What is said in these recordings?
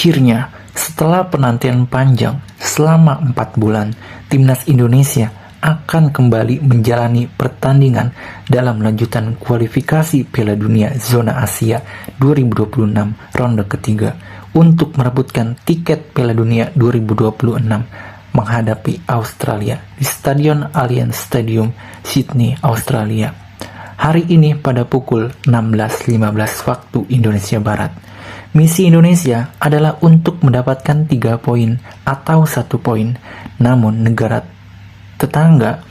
Akhirnya, setelah penantian panjang selama 4 bulan, timnas Indonesia akan kembali menjalani pertandingan dalam lanjutan kualifikasi Piala Dunia Zona Asia 2026 ronde ketiga untuk merebutkan tiket Piala Dunia 2026 menghadapi Australia di Stadion Allianz Stadium, Sydney, Australia. Hari ini pada pukul 16.15 waktu Indonesia Barat. Misi Indonesia adalah untuk mendapatkan 3 poin atau 1 poin. Namun negara tetangga,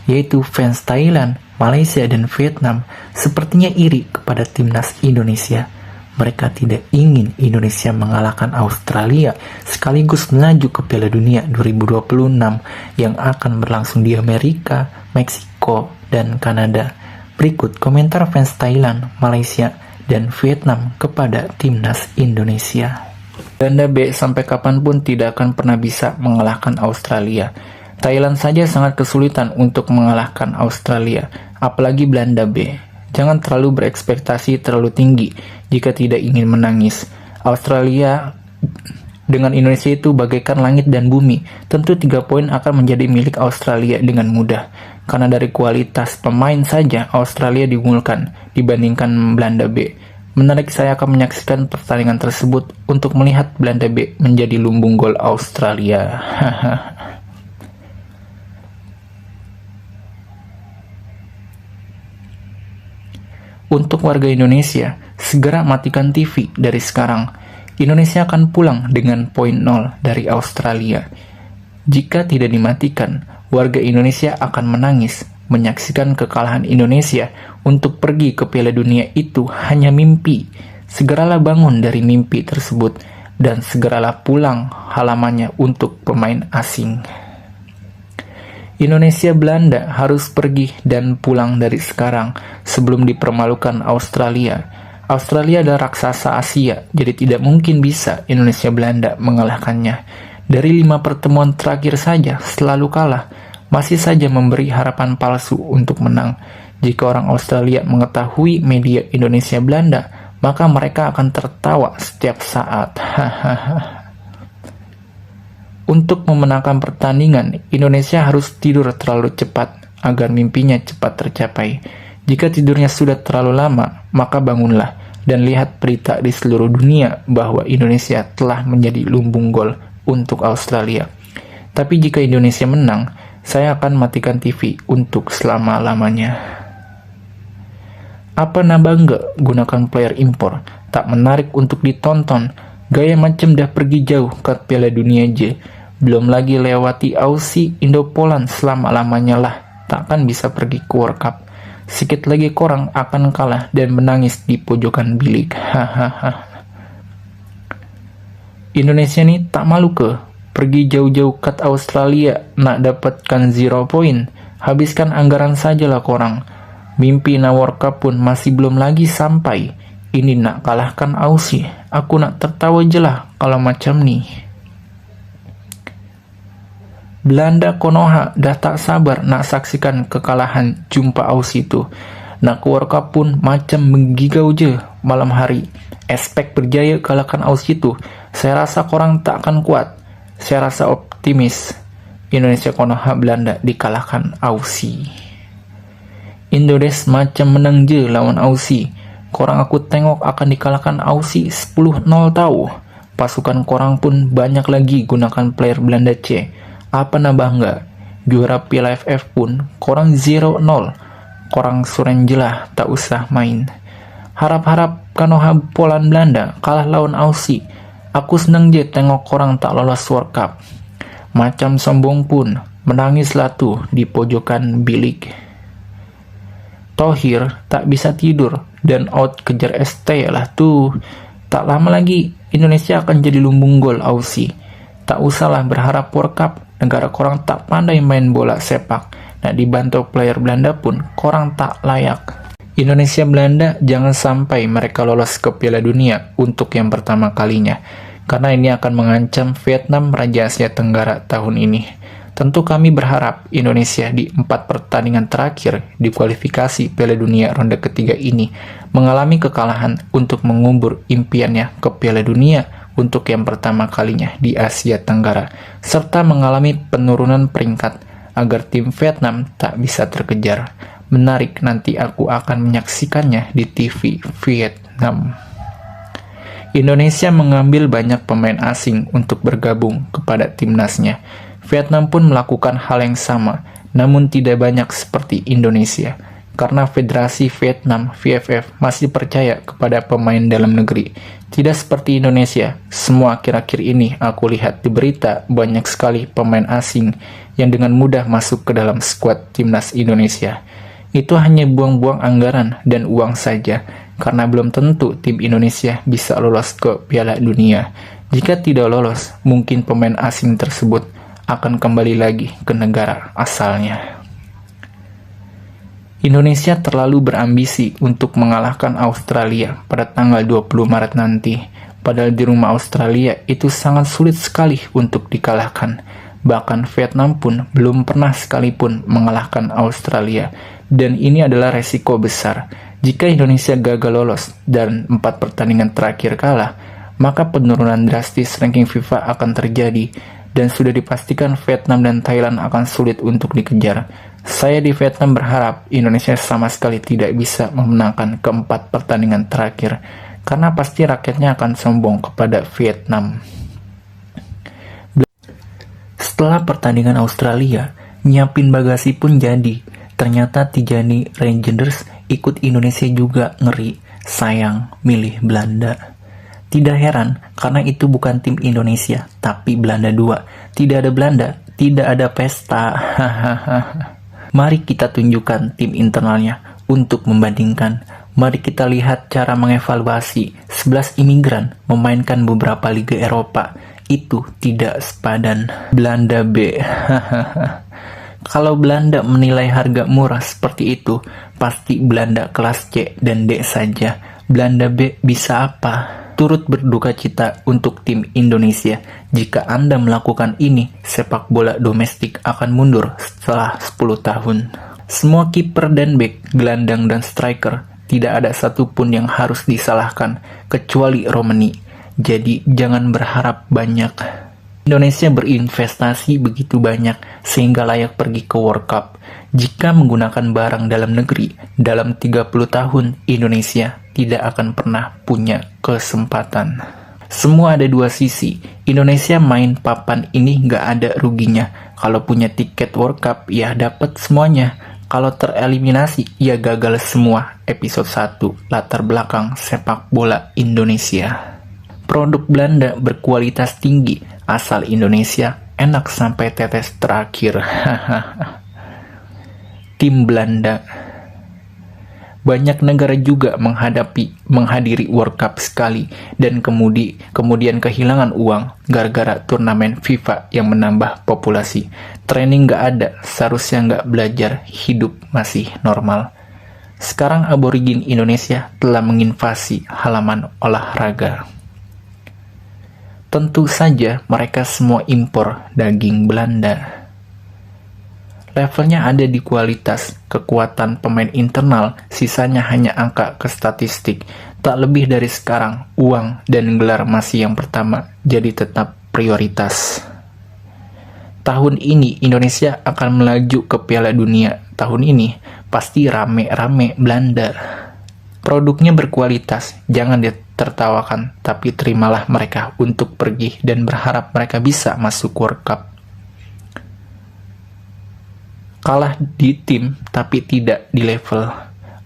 yaitu fans Thailand, Malaysia, dan Vietnam, sepertinya iri kepada timnas Indonesia. Mereka tidak ingin Indonesia mengalahkan Australia sekaligus melaju ke Piala Dunia 2026 yang akan berlangsung di Amerika, Meksiko, dan Kanada. Berikut komentar fans Thailand, Malaysia, dan Vietnam kepada timnas Indonesia. Belanda B sampai kapanpun tidak akan pernah bisa mengalahkan Australia. Thailand saja sangat kesulitan untuk mengalahkan Australia, apalagi Belanda B. Jangan terlalu berekspektasi terlalu tinggi jika tidak ingin menangis. Australia dengan Indonesia itu bagaikan langit dan bumi. Tentu 3 poin akan menjadi milik Australia dengan mudah. Karena dari kualitas pemain saja Australia diunggulkan dibandingkan Belanda B. Menarik, saya akan menyaksikan pertandingan tersebut untuk melihat Belanda B menjadi lumbung gol Australia. Untuk warga Indonesia, segera matikan TV dari sekarang. Indonesia akan pulang dengan poin 0 dari Australia. Jika tidak dimatikan, warga Indonesia akan menangis menyaksikan kekalahan Indonesia untuk pergi ke Piala Dunia itu hanya mimpi. Segeralah bangun dari mimpi tersebut dan segeralah pulang halamannya untuk pemain asing. Indonesia Belanda harus pergi dan pulang dari sekarang sebelum dipermalukan Australia. Australia adalah raksasa Asia, jadi tidak mungkin bisa Indonesia Belanda mengalahkannya. Dari 5 pertemuan terakhir saja selalu kalah, masih saja memberi harapan palsu untuk menang. Jika orang Australia mengetahui media Indonesia Belanda, maka mereka akan tertawa setiap saat. Untuk memenangkan pertandingan, Indonesia harus tidur terlalu cepat agar mimpinya cepat tercapai. Jika tidurnya sudah terlalu lama, maka bangunlah dan lihat berita di seluruh dunia bahwa Indonesia telah menjadi lumbung gol untuk Australia. Tapi jika Indonesia menang, saya akan matikan TV untuk selama-lamanya. Apa nabangga gunakan player impor, tak menarik untuk ditonton. Gaya macam dah pergi jauh ke Piala Dunia aja. Belum lagi lewati Aussie, Indo-Poland selama-lamanya lah. Takkan bisa pergi ke World Cup. Sikit lagi korang akan kalah dan menangis di pojokan bilik. Indonesia nih tak malu ke? Pergi jauh-jauh ke Australia nak dapatkan 0 poin. Habiskan anggaran sajalah korang. Mimpi na World Cup pun masih belum lagi sampai. Ini nak kalahkan Aussie. Aku nak tertawa je lah kalau macam ni. Belanda Konoha dah tak sabar nak saksikan kekalahan jumpa Aussie itu. Nak ke World Cup pun macam menggigau je malam hari. Aspek berjaya kalahkan Aussie itu, saya rasa korang tak akan kuat. Saya rasa optimis Indonesia Konoha Belanda dikalahkan Aussie. Indonesia macam menang je lawan Aussie. Korang aku tengok akan dikalahkan Aussie 10-0 tahu. Pasukan korang pun banyak lagi gunakan player Belanda C. Apa nak bangga? Juara Piala AFF pun korang 0-0. Korang suren jelah tak usah main. Harap-harap Konoha Poland Belanda kalah lawan Aussie. Aku senang je tengok korang tak lolos World Cup. Macam sombong pun menangislah tuh di pojokan bilik. Thohir tak bisa tidur dan out kejar ST lah tuh. Tak lama lagi Indonesia akan jadi lumbung gol Aussie. Tak usahlah berharap World Cup, negara korang tak pandai main bola sepak. Nak dibantu player Belanda pun korang tak layak. Indonesia Belanda jangan sampai mereka lolos ke Piala Dunia untuk yang pertama kalinya, karena ini akan mengancam Vietnam Raja Asia Tenggara tahun ini. Tentu kami berharap Indonesia di 4 pertandingan terakhir di kualifikasi Piala Dunia ronde ketiga ini mengalami kekalahan untuk mengubur impiannya ke Piala Dunia untuk yang pertama kalinya di Asia Tenggara, serta mengalami penurunan peringkat agar tim Vietnam tak bisa terkejar. Menarik, nanti aku akan menyaksikannya di TV Vietnam. Indonesia mengambil banyak pemain asing untuk bergabung kepada timnasnya. Vietnam pun melakukan hal yang sama, namun tidak banyak seperti Indonesia, karena Federasi Vietnam VFF masih percaya kepada pemain dalam negeri. Tidak seperti Indonesia, semua akhir-akhir ini aku lihat di berita banyak sekali pemain asing yang dengan mudah masuk ke dalam skuad timnas Indonesia. Itu hanya buang-buang anggaran dan uang saja, karena belum tentu tim Indonesia bisa lolos ke Piala Dunia. Jika tidak lolos, mungkin pemain asing tersebut akan kembali lagi ke negara asalnya. Indonesia terlalu berambisi untuk mengalahkan Australia pada tanggal 20 Maret nanti. Padahal di rumah Australia itu sangat sulit sekali untuk dikalahkan. Bahkan Vietnam pun belum pernah sekalipun mengalahkan Australia. Dan ini adalah resiko besar. Jika Indonesia gagal lolos dan 4 pertandingan terakhir kalah, maka penurunan drastis ranking FIFA akan terjadi. Dan sudah dipastikan Vietnam dan Thailand akan sulit untuk dikejar. Saya di Vietnam berharap Indonesia sama sekali tidak bisa memenangkan keempat pertandingan terakhir, karena pasti rakyatnya akan sombong kepada Vietnam. Setelah pertandingan Australia, nyiapin bagasi pun jadi. Ternyata Tijani Rangers ikut Indonesia juga, ngeri. Sayang, milih Belanda. Tidak heran, karena itu bukan tim Indonesia, tapi Belanda 2. Tidak ada Belanda, tidak ada pesta. Mari kita tunjukkan tim internalnya untuk membandingkan. Mari kita lihat cara mengevaluasi 11 imigran memainkan beberapa liga Eropa. Itu tidak sepadan. Belanda B. Kalau Belanda menilai harga murah seperti itu, pasti Belanda kelas C dan D saja. Belanda B bisa apa? Turut berduka cita untuk tim Indonesia. Jika Anda melakukan ini, sepak bola domestik akan mundur setelah 10 tahun. Semua kiper dan bek, gelandang dan striker, tidak ada satupun yang harus disalahkan, kecuali Romani. Jadi jangan berharap banyak. Indonesia berinvestasi begitu banyak sehingga layak pergi ke World Cup. Jika menggunakan barang dalam negeri, dalam 30 tahun Indonesia tidak akan pernah punya kesempatan. Semua ada dua sisi. Indonesia main papan ini nggak ada ruginya. Kalau punya tiket World Cup, ya dapat semuanya. Kalau tereliminasi, ya gagal semua. Episode 1, latar belakang sepak bola Indonesia. Produk Belanda berkualitas tinggi, asal Indonesia enak sampai tetes terakhir. Tim Belanda. Banyak negara juga menghadiri World Cup sekali dan kemudian kehilangan uang gara-gara turnamen FIFA yang menambah populasi. Training nggak ada, seharusnya nggak belajar, hidup masih normal. Sekarang aborigin Indonesia telah menginvasi halaman olahraga. Tentu saja mereka semua impor daging Belanda. Levelnya ada di kualitas, kekuatan pemain internal, sisanya hanya angka ke statistik. Tak lebih dari sekarang, uang dan gelar masih yang pertama, jadi tetap prioritas. Tahun ini Indonesia akan melaju ke Piala Dunia. Tahun ini pasti rame-rame Belanda. Produknya berkualitas, jangan ditertawakan, tapi terimalah mereka untuk pergi dan berharap mereka bisa masuk World Cup. Kalah di tim, tapi tidak di level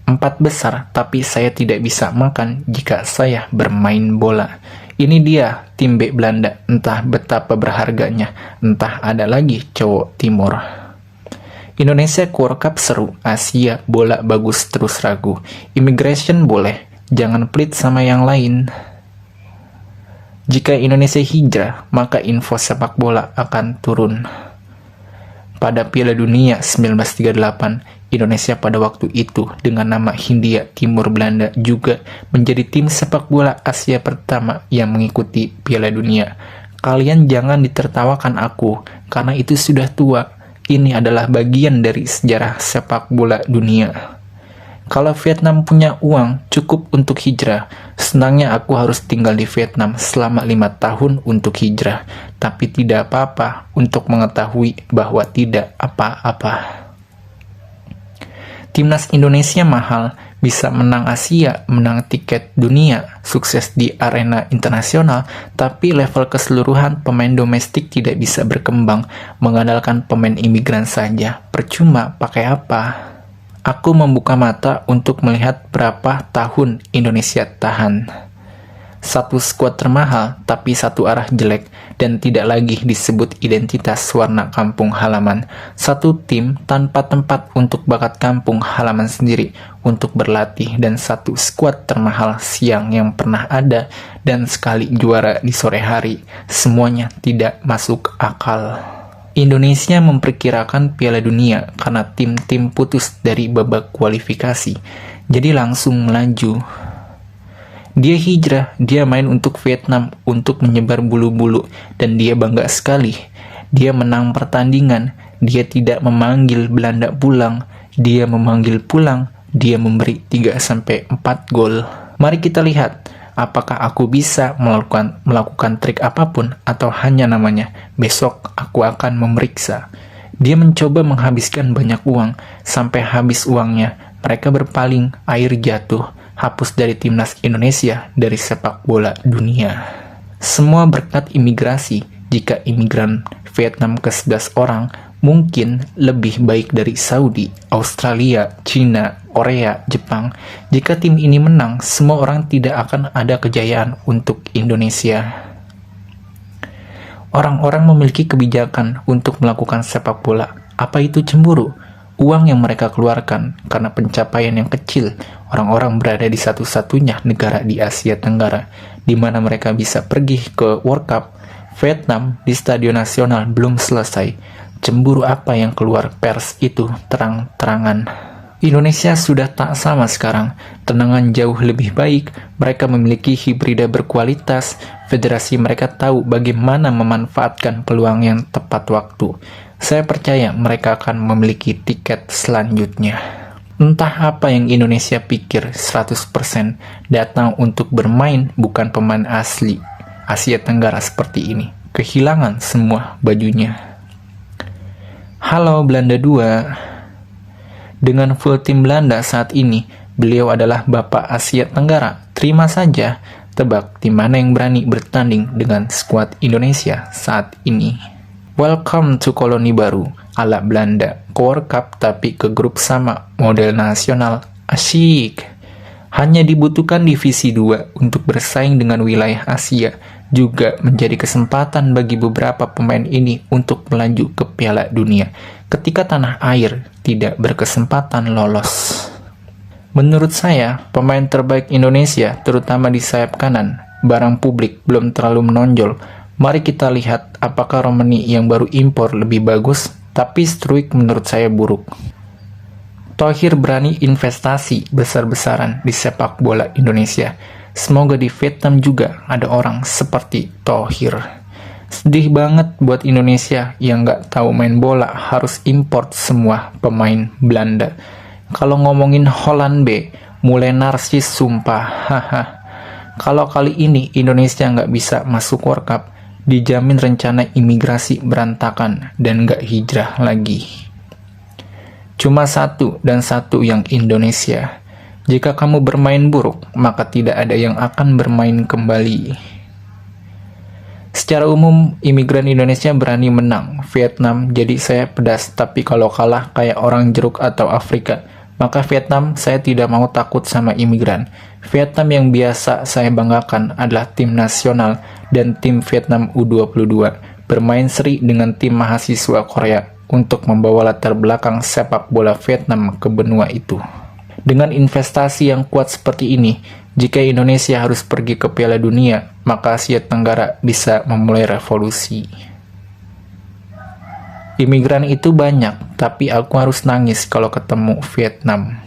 4 besar, tapi saya tidak bisa makan jika saya bermain bola. Ini dia tim B Belanda, entah betapa berharganya, entah ada lagi cowok timur. Indonesia ke World Cup seru, Asia bola bagus terus ragu. Immigration boleh, jangan pelit sama yang lain. Jika Indonesia hijrah, maka info sepak bola akan turun. Pada Piala Dunia 1938, Indonesia pada waktu itu dengan nama Hindia Timur Belanda juga menjadi tim sepak bola Asia pertama yang mengikuti Piala Dunia. Kalian jangan ditertawakan aku, karena itu sudah tua. Ini adalah bagian dari sejarah sepak bola dunia. Kalau Vietnam punya uang cukup untuk hijrah, senangnya aku harus tinggal di Vietnam selama 5 tahun untuk hijrah, tapi tidak apa-apa untuk mengetahui bahwa tidak apa-apa. Timnas Indonesia mahal, bisa menang Asia, menang tiket dunia, sukses di arena internasional, tapi level keseluruhan pemain domestik tidak bisa berkembang, mengandalkan pemain imigran saja. Percuma, pakai apa? Aku membuka mata untuk melihat berapa tahun Indonesia tahan. Satu skuad termahal, tapi satu arah jelek, dan tidak lagi disebut identitas warna kampung halaman. Satu tim tanpa tempat untuk bakat kampung halaman sendiri untuk berlatih, dan satu skuad termahal siang yang pernah ada, dan sekali juara di sore hari. Semuanya tidak masuk akal. Indonesia memperkirakan Piala Dunia karena tim-tim putus dari babak kualifikasi, jadi langsung melaju. Dia hijrah, dia main untuk Vietnam, untuk menyebar bulu-bulu, dan dia bangga sekali. Dia menang pertandingan, dia tidak memanggil Belanda pulang, dia memanggil pulang, dia memberi 3-4 gol. Mari kita lihat, apakah aku bisa melakukan trik apapun atau hanya namanya. Besok aku akan memeriksa. Dia mencoba menghabiskan banyak uang, sampai habis uangnya, mereka berpaling, air jatuh. Hapus dari timnas Indonesia dari sepak bola dunia. Semua berkat imigrasi. Jika imigran Vietnam ke-11 orang, mungkin lebih baik dari Saudi, Australia, China, Korea, Jepang. Jika tim ini menang, semua orang tidak akan ada kejayaan untuk Indonesia. Orang-orang memiliki kebijakan untuk melakukan sepak bola. Apa itu cemburu? Uang yang mereka keluarkan karena pencapaian yang kecil. Orang-orang berada di satu-satunya negara di Asia Tenggara di mana mereka bisa pergi ke World Cup. Vietnam di Stadion Nasional belum selesai. Cemburu apa yang keluar pers itu terang-terangan. Indonesia sudah tak sama sekarang. Tenangan jauh lebih baik. Mereka memiliki hibrida berkualitas. Federasi mereka tahu bagaimana memanfaatkan peluang yang tepat waktu. Saya percaya mereka akan memiliki tiket selanjutnya. Entah apa yang Indonesia pikir 100% datang untuk bermain, bukan pemain asli Asia Tenggara seperti ini. Kehilangan semua bajunya. Halo Belanda 2. Dengan full tim Belanda saat ini, beliau adalah Bapak Asia Tenggara. Terima saja, tebak tim mana yang berani bertanding dengan skuad Indonesia saat ini. Welcome to koloni baru, ala Belanda, ke World Cup tapi ke grup sama, model nasional, asyik. Hanya dibutuhkan divisi 2 untuk bersaing dengan wilayah Asia, juga menjadi kesempatan bagi beberapa pemain ini untuk melaju ke Piala Dunia, ketika tanah air tidak berkesempatan lolos. Menurut saya, pemain terbaik Indonesia, terutama di sayap kanan, barang publik belum terlalu menonjol. Mari kita lihat apakah Romani yang baru impor lebih bagus, tapi Struijk menurut saya buruk. Thohir berani investasi besar-besaran di sepak bola Indonesia. Semoga di Vietnam juga ada orang seperti Thohir. Sedih banget buat Indonesia yang nggak tahu main bola harus import semua pemain Belanda. Kalau ngomongin Holland B, mulai narsis sumpah. Haha. Kalau kali ini Indonesia nggak bisa masuk World Cup, dijamin rencana imigrasi berantakan dan nggak hijrah lagi. Cuma satu dan satu yang Indonesia. Jika kamu bermain buruk, maka tidak ada yang akan bermain kembali. Secara umum, imigran Indonesia berani menang. Vietnam jadi saya pedas, tapi kalau kalah kayak orang jeruk atau Afrika, maka Vietnam saya tidak mau takut sama imigran. Vietnam yang biasa saya banggakan adalah tim nasional dan tim Vietnam U22 bermain seri dengan tim mahasiswa Korea untuk membawa latar belakang sepak bola Vietnam ke benua itu. Dengan investasi yang kuat seperti ini, jika Indonesia harus pergi ke Piala Dunia, maka Asia Tenggara bisa memulai revolusi. Imigran itu banyak, tapi aku harus nangis kalau ketemu Vietnam.